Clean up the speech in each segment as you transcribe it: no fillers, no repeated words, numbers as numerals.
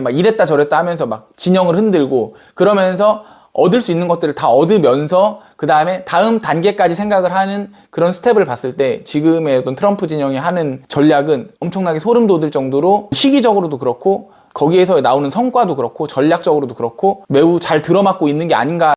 막 이랬다 저랬다 하면서 막 진영을 흔들고 그러면서 얻을 수 있는 것들을 다 얻으면서 그 다음에 다음 단계까지 생각을 하는 그런 스텝을 봤을 때 지금의 어떤 트럼프 진영이 하는 전략은 엄청나게 소름 돋을 정도로 시기적으로도 그렇고 거기에서 나오는 성과도 그렇고 전략적으로도 그렇고 매우 잘 들어맞고 있는 게 아닌가.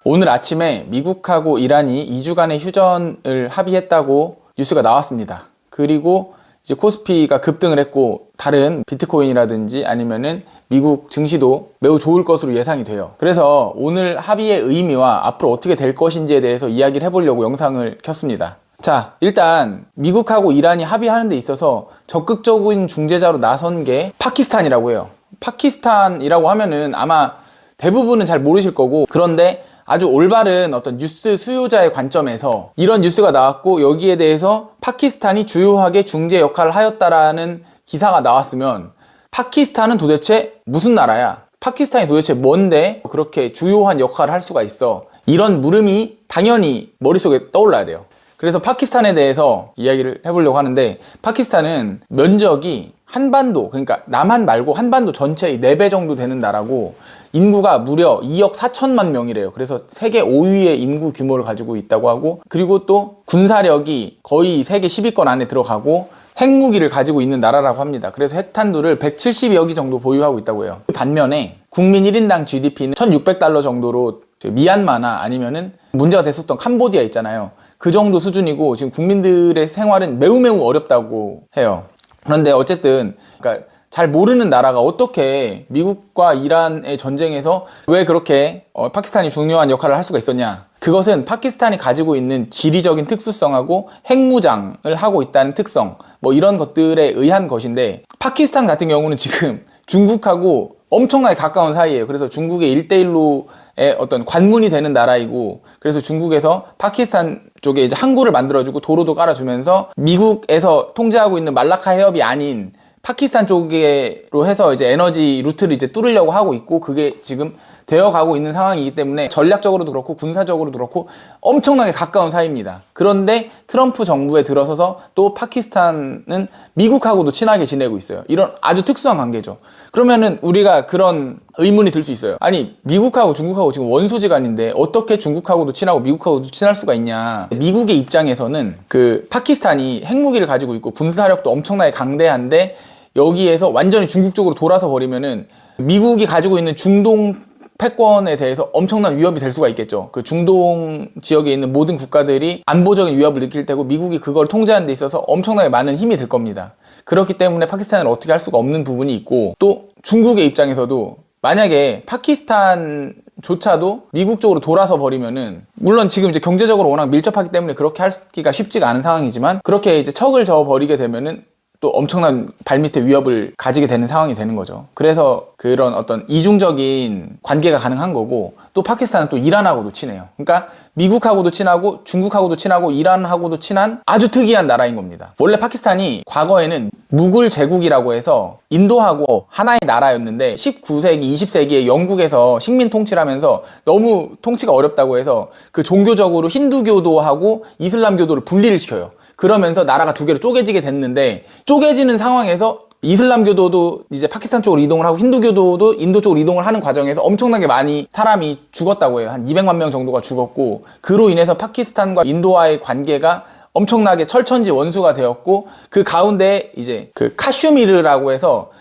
오늘 아침에 미국하고 이란이 2주간의 휴전을 합의했다고 뉴스가 나왔습니다. 그리고 이제 코스피가 급등을 했고 다른 비트코인이라든지 아니면은 미국 증시도 매우 좋을 것으로 예상이 돼요. 그래서 오늘 합의의 의미와 앞으로 어떻게 될 것인지에 대해서 이야기를 해보려고 영상을 켰습니다. 자, 일단 미국하고 이란이 합의하는 데 있어서 적극적인 중재자로 나선 게 파키스탄이라고 해요. 파키스탄이라고 하면은 아마 대부분은 잘 모르실 거고, 그런데 아주 올바른 어떤 뉴스 수요자의 관점에서 이런 뉴스가 나왔고 여기에 대해서 파키스탄이 주요하게 중재 역할을 하였다라는 기사가 나왔으면 파키스탄은 도대체 무슨 나라야? 파키스탄이 도대체 뭔데 그렇게 주요한 역할을 할 수가 있어? 이런 물음이 당연히 머릿속에 떠올라야 돼요. 그래서 파키스탄에 대해서 이야기를 해보려고 하는데, 파키스탄은 면적이 한반도, 그러니까 남한 말고 한반도 전체의 4배 정도 되는 나라고 인구가 무려 2억 4천만 명이래요. 그래서 세계 5위의 인구 규모를 가지고 있다고 하고, 그리고 또 군사력이 거의 세계 10위권 안에 들어가고 핵무기를 가지고 있는 나라라고 합니다. 그래서 핵탄두를 170여 기 정도 보유하고 있다고 해요. 반면에 국민 1인당 GDP는 1,600달러 정도로 미얀마나 아니면은 문제가 됐었던 캄보디아 있잖아요. 그 정도 수준이고 지금 국민들의 생활은 매우 어렵다고 해요. 그런데 어쨌든 그러니까 잘 모르는 나라가 어떻게 미국과 이란의 전쟁에서 왜 그렇게 파키스탄이 중요한 역할을 할 수가 있었냐? 그것은 파키스탄이 가지고 있는 지리적인 특수성하고 핵무장을 하고 있다는 특성, 뭐 이런 것들에 의한 것인데, 파키스탄 같은 경우는 지금 중국하고 엄청나게 가까운 사이예요. 그래서 중국의 1대1로의 어떤 관문이 되는 나라이고, 그래서 중국에서 파키스탄 쪽에 이제 항구를 만들어주고 도로도 깔아주면서 미국에서 통제하고 있는 말라카 해협이 아닌 파키스탄 쪽으로 해서 이제 에너지 루트를 이제 뚫으려고 하고 있고, 그게 지금 되어가고 있는 상황이기 때문에 전략적으로도 그렇고 군사적으로도 그렇고 엄청나게 가까운 사이입니다. 그런데 트럼프 정부에 들어서서 또 파키스탄은 미국하고도 친하게 지내고 있어요. 이런 아주 특수한 관계죠. 그러면은 우리가 그런 의문이 들 수 있어요. 아니, 미국하고 중국하고 지금 원수지간인데 어떻게 중국하고도 친하고 미국하고도 친할 수가 있냐. 미국의 입장에서는 그 파키스탄이 핵무기를 가지고 있고 군사력도 엄청나게 강대한데 여기에서 완전히 중국 쪽으로 돌아서 버리면은 미국이 가지고 있는 중동 패권에 대해서 엄청난 위협이 될 수가 있겠죠. 그 중동 지역에 있는 모든 국가들이 안보적인 위협을 느낄 테고 미국이 그걸 통제하는 데 있어서 엄청나게 많은 힘이 들 겁니다. 그렇기 때문에 파키스탄을 어떻게 할 수가 없는 부분이 있고, 또 중국의 입장에서도 만약에 파키스탄조차도 미국 쪽으로 돌아서 버리면은, 물론 지금 이제 경제적으로 워낙 밀접하기 때문에 그렇게 하기가 쉽지가 않은 상황이지만, 그렇게 이제 척을 저어 버리게 되면은 또 엄청난 발밑에 위협을 가지게 되는 상황이 되는 거죠. 그래서 그런 어떤 이중적인 관계가 가능한 거고, 또 파키스탄은 또 이란하고도 친해요. 그러니까 미국하고도 친하고 중국하고도 친하고 이란하고도 친한 아주 특이한 나라인 겁니다. 원래 파키스탄이 과거에는 무굴 제국이라고 해서 인도하고 하나의 나라였는데 19세기, 20세기에 영국에서 식민 통치를 하면서 너무 통치가 어렵다고 해서 그 종교적으로 힌두교도하고 이슬람교도를 분리를 시켜요. 그러면서 나라가 두 개로 쪼개지게 됐는데, 쪼개지는 상황에서 이슬람교도도 이제 파키스탄 쪽으로 이동을 하고 힌두교도도 인도 쪽으로 이동을 하는 과정에서 엄청나게 많이 사람이 죽었다고 해요. 한 200만 명 정도가 죽었고, 그로 인해서 파키스탄과 인도와의 관계가 엄청나게 철천지 원수가 되었고, 그 가운데 이제 그 카슈미르라고 해서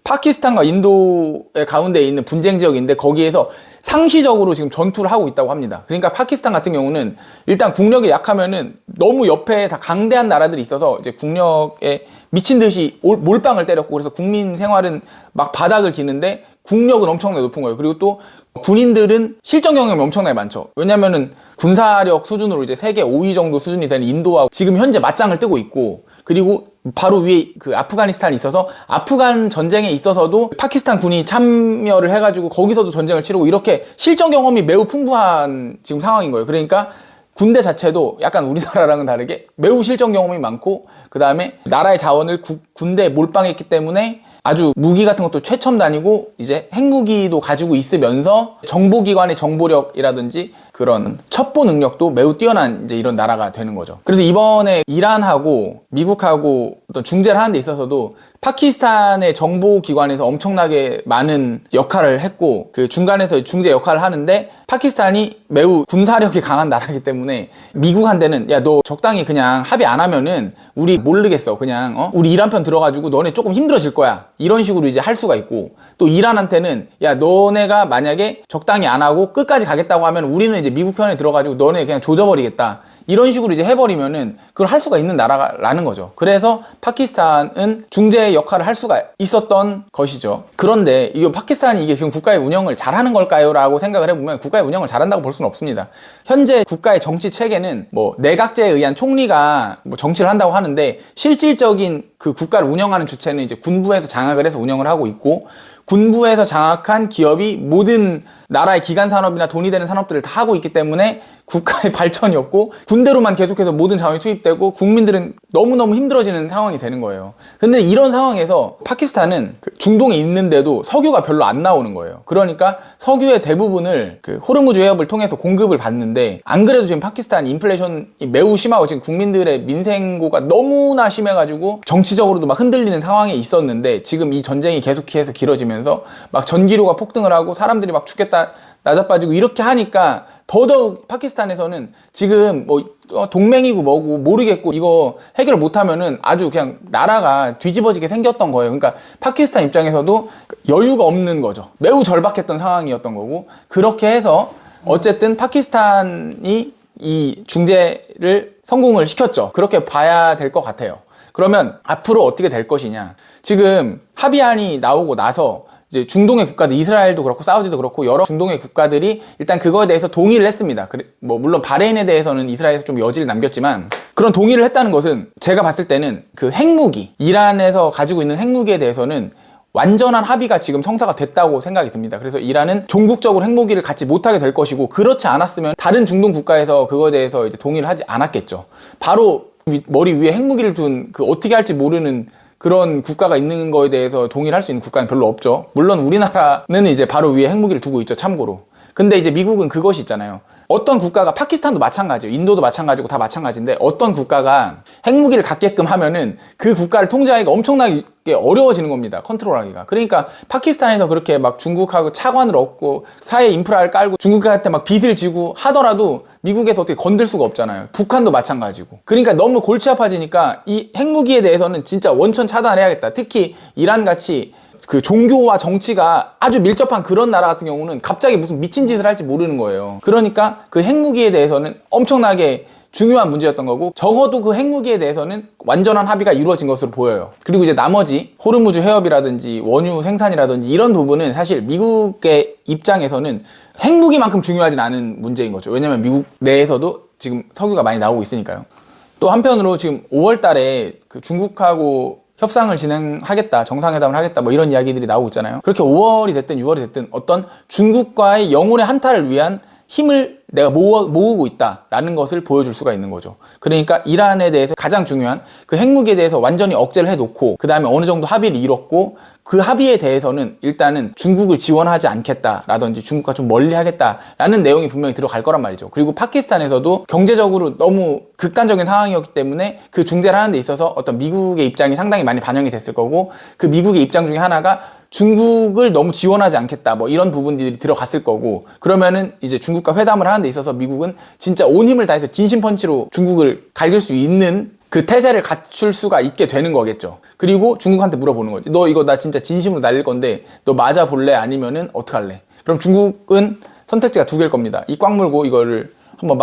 파키스탄과 인도의 가운데에 있는 분쟁 지역인데 거기에서 상시적으로 지금 전투를 하고 있다고 합니다. 그러니까 파키스탄 같은 경우는 일단 국력이 약하면은 너무 옆에 다 강대한 나라들이 있어서 이제 국력에 미친 듯이 몰빵을 때렸고, 그래서 국민 생활은 막 바닥을 기는데 국력은 엄청나게 높은 거예요. 그리고 또 군인들은 실전 경험이 엄청나게 많죠. 왜냐면은 군사력 수준으로 이제 세계 5위 정도 수준이 되는 인도와 지금 현재 맞짱을 뜨고 있고, 그리고 바로 위에 그 아프가니스탄이 있어서 아프간 전쟁에 있어서도 파키스탄 군이 참여를 해가지고 거기서도 전쟁을 치르고, 이렇게 실전 경험이 매우 풍부한 지금 상황인 거예요. 그러니까 군대 자체도 약간 우리나라랑은 다르게 매우 실전 경험이 많고, 그 다음에 나라의 자원을 군대에 몰빵했기 때문에 아주 무기 같은 것도 최첨단이고 이제 핵무기도 가지고 있으면서 정보기관의 정보력이라든지 그런 첩보 능력도 매우 뛰어난 이제 이런 나라가 되는 거죠. 그래서 이번에 이란하고 미국하고 어떤 중재를 하는 데 있어서도 파키스탄의 정보기관에서 엄청나게 많은 역할을 했고 그 중간에서 중재 역할을 하는데 파키스탄이 매우 군사력이 강한 나라이기 때문에 미국한테는 야, 너 적당히 그냥 합의 안 하면은 우리 모르겠어. 그냥 우리 이란 편 들어가지고 너네 조금 힘들어질 거야. 이런 식으로 이제 할 수가 있고 또 이란한테는 야, 너네가 만약에 적당히 안 하고 끝까지 가겠다고 하면 우리는 이제 미국 편에 들어가지고 너네 그냥 조져버리겠다. 이런 식으로 이제 해버리면은 그걸 할 수가 있는 나라라는 거죠. 그래서 파키스탄은 중재 역할을 할 수가 있었던 것이죠. 그런데 이게 파키스탄이 이게 지금 국가의 운영을 잘하는 걸까요? 라고 생각을 해보면 국가의 운영을 잘한다고 볼 수는 없습니다. 현재 국가의 정치 체계는 뭐 내각제에 의한 총리가 뭐 정치를 한다고 하는데 실질적인 그 국가를 운영하는 주체는 이제 군부에서 장악을 해서 운영을 하고 있고 군부에서 장악한 기업이 모든 나라의 기간 산업이나 돈이 되는 산업들을 다 하고 있기 때문에 국가의 발전이 없고 군대로만 계속해서 모든 자원이 투입되고 국민들은 너무너무 힘들어지는 상황이 되는 거예요. 근데 이런 상황에서 파키스탄은 중동에 있는데도 석유가 별로 안 나오는 거예요. 그러니까 석유의 대부분을 그 호르무즈 해협을 통해서 공급을 받는데 안 그래도 지금 파키스탄 인플레이션이 매우 심하고 지금 국민들의 민생고가 너무나 심해가지고 정치적으로도 막 흔들리는 상황에 있었는데 지금 이 전쟁이 계속해서 길어지면서 막 전기료가 폭등을 하고 사람들이 막 죽겠다 나자빠지고 이렇게 하니까 더더욱 파키스탄에서는 지금 뭐 동맹이고 뭐고 모르겠고 이거 해결 못하면은 아주 그냥 나라가 뒤집어지게 생겼던 거예요. 그러니까 파키스탄 입장에서도 여유가 없는 거죠. 매우 절박했던 상황이었던 거고 그렇게 해서 어쨌든 파키스탄이 이 중재를 성공을 시켰죠. 그렇게 봐야 될 것 같아요. 그러면 앞으로 어떻게 될 것이냐. 지금 합의안이 나오고 나서 이제 중동의 국가들, 이스라엘도 그렇고 사우디도 그렇고 여러 중동의 국가들이 일단 그거에 대해서 동의를 했습니다. 뭐 물론 바레인에 대해서는 이스라엘에서 좀 여지를 남겼지만 그런 동의를 했다는 것은 제가 봤을 때는 그 핵무기, 이란에서 가지고 있는 핵무기에 대해서는 완전한 합의가 지금 성사가 됐다고 생각이 듭니다. 그래서 이란은 종국적으로 핵무기를 갖지 못하게 될 것이고 그렇지 않았으면 다른 중동 국가에서 그거에 대해서 이제 동의를 하지 않았겠죠. 바로 머리 위에 핵무기를 둔 그 어떻게 할지 모르는 그런 국가가 있는 거에 대해서 동의를 할 수 있는 국가는 별로 없죠. 물론 우리나라는 이제 바로 위에 핵무기를 두고 있죠, 참고로. 근데 이제 미국은 그것이 있잖아요. 어떤 국가가, 파키스탄도 마찬가지예요. 인도도 마찬가지고 다 마찬가지인데 어떤 국가가 핵무기를 갖게끔 하면은 그 국가를 통제하기가 엄청나게 어려워지는 겁니다. 컨트롤하기가. 그러니까 파키스탄에서 그렇게 막 중국하고 차관을 얻고 사회 인프라를 깔고 중국한테 막 빚을 지고 하더라도 미국에서 어떻게 건들 수가 없잖아요. 북한도 마찬가지고. 그러니까 너무 골치 아파지니까 이 핵무기에 대해서는 진짜 원천 차단해야겠다. 특히 이란 같이 그 종교와 정치가 아주 밀접한 그런 나라 같은 경우는 갑자기 무슨 미친 짓을 할지 모르는 거예요. 그러니까 그 핵무기에 대해서는 엄청나게 중요한 문제였던 거고 적어도 그 핵무기에 대해서는 완전한 합의가 이루어진 것으로 보여요. 그리고 이제 나머지 호르무즈 해협이라든지 원유 생산이라든지 이런 부분은 사실 미국의 입장에서는 핵무기만큼 중요하진 않은 문제인 거죠. 왜냐면 미국 내에서도 지금 석유가 많이 나오고 있으니까요. 또 한편으로 지금 5월 달에 그 중국하고 협상을 진행하겠다, 정상회담을 하겠다, 뭐 이런 이야기들이 나오고 있잖아요. 그렇게 5월이 됐든 6월이 됐든 어떤 중국과의 영혼의 한타를 위한 힘을 내가 모으고 있다라는 것을 보여줄 수가 있는 거죠. 그러니까 이란에 대해서 가장 중요한 그 핵무기에 대해서 완전히 억제를 해놓고 그 다음에 어느 정도 합의를 이뤘고 그 합의에 대해서는 일단은 중국을 지원하지 않겠다라든지 중국과 좀 멀리 하겠다라는 내용이 분명히 들어갈 거란 말이죠. 그리고 파키스탄에서도 경제적으로 너무 극단적인 상황이었기 때문에 그 중재를 하는 데 있어서 어떤 미국의 입장이 상당히 많이 반영이 됐을 거고 그 미국의 입장 중에 하나가 중국을 너무 지원하지 않겠다 뭐 이런 부분들이 들어갔을 거고 그러면은 이제 중국과 회담을 하는 데 있어서 미국은 진짜 온 힘을 다해서 진심펀치로 중국을 갈길 수 있는 그 태세를 갖출 수가 있게 되는 거겠죠. 그리고 중국한테 물어보는 거지. 너 이거 나 진짜 진심으로 날릴 건데 너 맞아 볼래? 아니면은 어떡할래? 그럼 중국은 선택지가 두 개일 겁니다. 이 꽉 물고 이거를 한번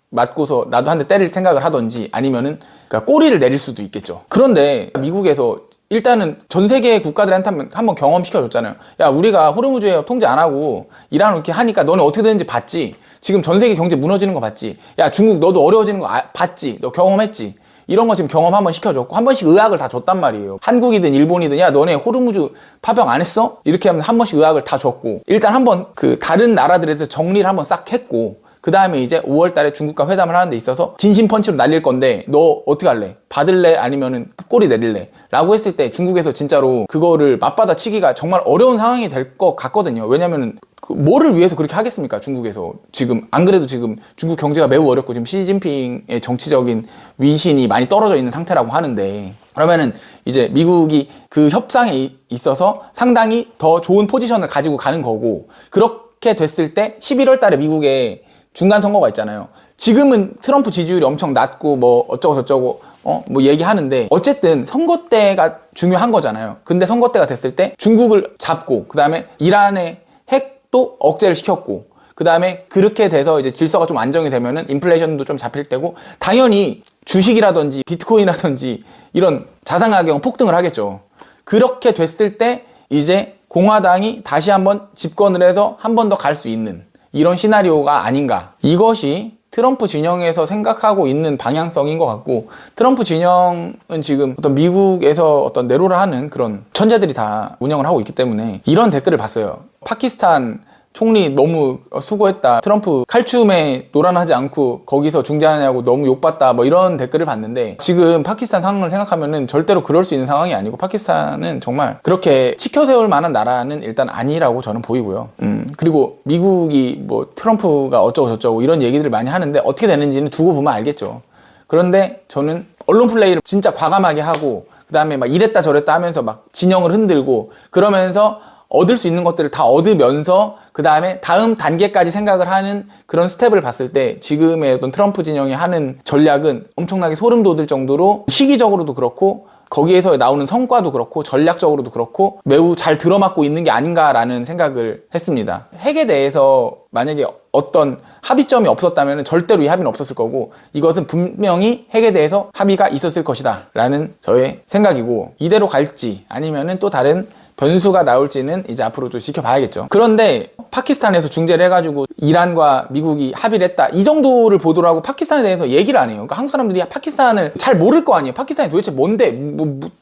맞고서 나도 한 대 때릴 생각을 하던지 아니면은 그러니까 꼬리를 내릴 수도 있겠죠. 그런데 미국에서 일단은 전 세계 국가들한테 한번 경험시켜줬잖아요. 야, 우리가 호르무즈 해협 통제 안 하고 이란을 이렇게 하니까 너네 어떻게 되는지 봤지? 지금 전 세계 경제 무너지는 거 봤지? 야, 중국 너도 어려워지는 거 봤지? 너 경험했지? 이런 거 지금 경험 한번 시켜줬고 한 번씩 의학을 다 줬단 말이에요. 한국이든 일본이든 야, 너네 호르무즈 파병 안 했어? 이렇게 하면 한 번씩 의학을 다 줬고 일단 한번 그 다른 나라들에서 정리를 한번 싹 했고 그 다음에 이제 5월 달에 중국과 회담을 하는 데 있어서 진심 펀치로 날릴 건데 너 어떻게 할래? 받을래? 아니면은 꼬리 내릴래? 라고 했을 때 중국에서 진짜로 그거를 맞받아 치기가 정말 어려운 상황이 될 것 같거든요. 왜냐면은 뭐를 위해서 그렇게 하겠습니까? 중국에서 지금 안 그래도 지금 중국 경제가 매우 어렵고 지금 시진핑의 정치적인 위신이 많이 떨어져 있는 상태라고 하는데, 그러면은 이제 미국이 그 협상에 있어서 상당히 더 좋은 포지션을 가지고 가는 거고, 그렇게 됐을 때 11월 달에 미국에 중간 선거가 있잖아요. 지금은 트럼프 지지율이 엄청 낮고 뭐 어쩌고 저쩌고 뭐 얘기하는데, 어쨌든 선거 때가 중요한 거잖아요. 근데 선거 때가 됐을 때 중국을 잡고 그 다음에 이란의 핵도 억제를 시켰고, 그 다음에 그렇게 돼서 이제 질서가 좀 안정이 되면은 인플레이션도 좀 잡힐 때고, 당연히 주식이라든지 비트코인이라든지 이런 자산 가격은 폭등을 하겠죠. 그렇게 됐을 때 이제 공화당이 다시 한번 집권을 해서 한 번 더 갈 수 있는 이런 시나리오가 아닌가. 이것이 트럼프 진영에서 생각하고 있는 방향성인 것 같고, 트럼프 진영은 지금 어떤 미국에서 어떤 내로를 하는 그런 천재들이 다 운영을 하고 있기 때문에 이런 댓글을 봤어요. 파키스탄 총리 너무 수고했다. 트럼프 칼춤에 노란하지 않고 거기서 중재하냐고 너무 욕받다. 뭐 이런 댓글을 봤는데, 지금 파키스탄 상황을 생각하면은 절대로 그럴 수 있는 상황이 아니고, 파키스탄은 정말 그렇게 치켜세울 만한 나라는 일단 아니라고 저는 보이고요. 그리고 미국이 뭐 트럼프가 어쩌고 저쩌고 이런 얘기들을 많이 하는데 어떻게 되는지는 두고 보면 알겠죠. 그런데 저는 언론 플레이를 진짜 과감하게 하고, 그 다음에 막 이랬다 저랬다 하면서 막 진영을 흔들고 그러면서 얻을 수 있는 것들을 다 얻으면서 그 다음에 다음 단계까지 생각을 하는 그런 스텝을 봤을 때, 지금의 어떤 트럼프 진영이 하는 전략은 엄청나게 소름 돋을 정도로 시기적으로도 그렇고 거기에서 나오는 성과도 그렇고 전략적으로도 그렇고 매우 잘 들어맞고 있는 게 아닌가라는 생각을 했습니다. 핵에 대해서 만약에 어떤 합의점이 없었다면 절대로 이 합의는 없었을 거고, 이것은 분명히 핵에 대해서 합의가 있었을 것이다 라는 저의 생각이고, 이대로 갈지 아니면은 또 다른 변수가 나올지는 이제 앞으로 좀 지켜봐야겠죠. 그런데 파키스탄에서 중재를 해가지고 이란과 미국이 합의를 했다, 이 정도를 보도를 하고 파키스탄에 대해서 얘기를 안 해요. 그러니까 한국 사람들이 파키스탄을 잘 모를 거 아니에요. 파키스탄이 도대체 뭔데?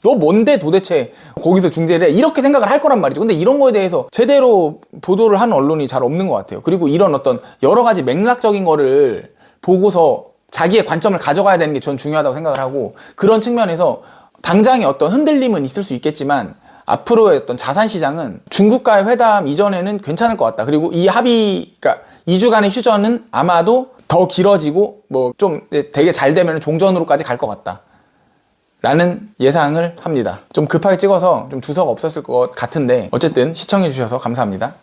너 뭔데 도대체 거기서 중재를 해? 이렇게 생각을 할 거란 말이죠. 근데 이런 거에 대해서 제대로 보도를 하는 언론이 잘 없는 것 같아요. 그리고 이런 어떤 여러 가지 맥락적인 거를 보고서 자기의 관점을 가져가야 되는 게 전 중요하다고 생각을 하고, 그런 측면에서 당장의 어떤 흔들림은 있을 수 있겠지만 앞으로의 어떤 자산 시장은 중국과의 회담 이전에는 괜찮을 것 같다. 그리고 이 합의, 그러니까 2주간의 휴전은 아마도 더 길어지고 뭐 좀 되게 잘 되면 종전으로까지 갈 것 같다 라는 예상을 합니다. 좀 급하게 찍어서 좀 두서가 없었을 것 같은데, 어쨌든 시청해 주셔서 감사합니다.